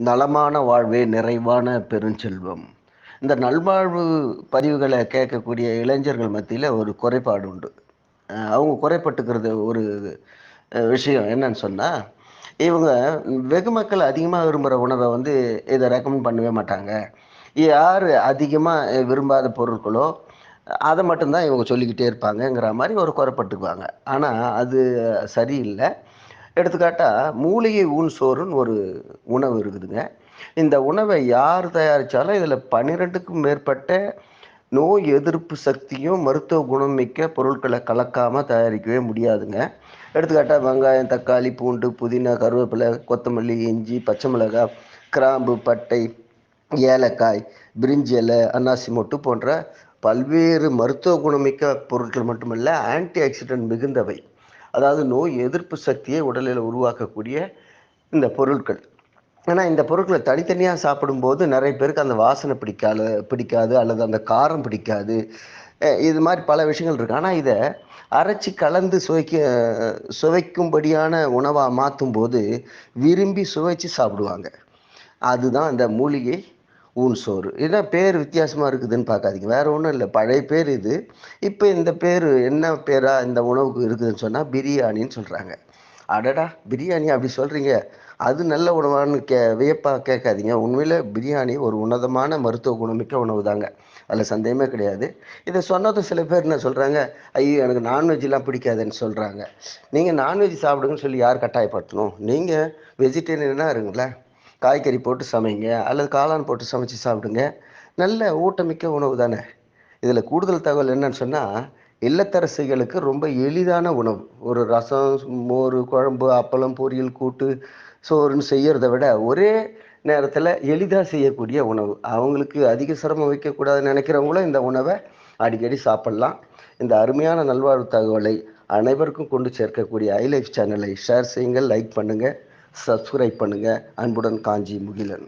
நலமான வாழ்வே நிறைவான பெருஞ்செல்வம். இந்த நல்வாழ்வு பதிவுகளை கேட்கக்கூடிய இளைஞர்கள் மத்தியில ஒரு குறைபாடு உண்டு. அவங்க குறைப்பட்டுக்கிறது ஒரு விஷயம் என்னன்னு சொன்னா, இவங்க வெகு மக்கள் அதிகமா விரும்புற உணவ வந்து இத ரெக்கமெண்ட் பண்ணவே மாட்டாங்க. யாரு அதிகமா விரும்பாத பொருட்களோ, அத மட்டும் தான் இவங்க சொல்லிக்கிட்டே இருப்பாங்கங்கிற மாரி ஒரு குறைப்பட்டுக்குவாங்க. ஆனா அது சரியில்ல. எடுத்துக்காட்டா, மூலிகை ஊன் சோறுன்னு ஒரு உணவு இருக்குதுங்க. இந்த உணவை யார் தயாரிச்சாலும் இதில 12க்கும் மேற்பட்ட நோய் எதிர்ப்பு சக்தியும், மருத்துவ குணம் மிக்க பொருட்கள கலக்காம தயாரிக்கவே முடியாதுங்க. எடுத்துக்காட்டா வெங்காயம், தக்காளி, பூண்டு, புதினா, கருவேப்பிலை, கொத்தமல்லி, இஞ்சி, பச்சை மிளகாய், கிராம்பு, பட்டை, ஏலக்காய், பிரிஞ்சி இலை, அன்னாசி மொட்டு போன்ற பல்வேறு மருத்துவ குணமிக்க பொருட்கள் மட்டுமல்ல, ஆன்டி ஆக்ஸிடென்ட் மிகுந்தவை. அதாவது நோய் எதிர்ப்பு சக்தியை உடலில் உருவாக்கக்கூடிய இந்த பொருட்கள். ஆனா, இந்த பொருட்கள தனித்தனியா சாப்பிடும்போது நெறைய பேருக்கு அந்த வாசனை பிடிக்காது அல்லது அந்த காரம் பிடிக்காது. இது மாரி பல விஷயங்கள் இருக்கு. ஆனா, இத அரைச்சு கலந்து சுவைக்கும்படியான உணவா மாத்தும்போது, விரும்பி சுவைச்சு சாப்பிடுவாங்க. அதுதான் இந்த மூலிகை ஊன் சோறு. என்ன பேர் வித்தியாசமா இருக்குதுன்னு பார்க்காதீங்க. வேற ஒண்ணும் இல்ல. பழைய பேர் இது. இப்ப இந்த பேரு என்ன பேரா இந்த உணவுக்கு இருக்குதுன்னு சொன்னா, பிரியாணின்னு சொல்றாங்க. அடடா! பிரியாணியா அப்படி சொல்றீங்க? அது நல்ல உணவான்னு வியப்பா கேட்காதீங்க. உண்மையில பிரியாணி ஒரு உன்னதமான மருத்துவ குணமிக்க உணவு தாங்க. அதுல சந்தேகமே கிடையாது. இத சொன்னதும் சில பேர் என்ன சொல்றாங்க, "ஐயோ! எனக்கு நான்வெஜ்லாம் பிடிக்காதுன்னு" சொல்றாங்க. நீங்க நான்வெஜ் சாப்பிடுங்கன்னு சொல்லி யார் கட்டாயப்படுத்தணும்? நீங்க வெஜிடேரியனா இருங்களேன். காய்கறி போட்டு சமைங்க, அல்லது காளான் போட்டு சமைச்சு சாப்பிடுங்க. நல்ல ஊட்டமிக்க உணவு தானே! இதில கூடுதல் தகவல் என்னன்னு சொன்னா, இல்லத்தரசிகளுக்கு ரொம்ப எளிதான உணவு. ஒரு ரசம், மோரு, குழம்பு, அப்பளம், பொரியல், கூட்டு, சோறுன்னு செய்யறத விட, ஒரே நேரத்தில எளிதா செய்யக்கூடிய உணவு. அவங்களுக்கு அதிக சிரமம் வைக்கக்கூடாதுன்னு நெனைக்கிறவங்களும் இந்த உணவ அடிக்கடி சாப்பிடலாம். இந்த அருமையான நல்வாழ்வு தகவலை அனைவருக்கும் கொண்டு சேர்க்கக்கூடிய ஐலைஃப் சேனலை ஷேர் செய்யுங்க, லைக் பண்ணுங்க, சப்ஸ்கிரைப் பண்ணுங்க. அன்புடன் காஞ்சி முகிலன்.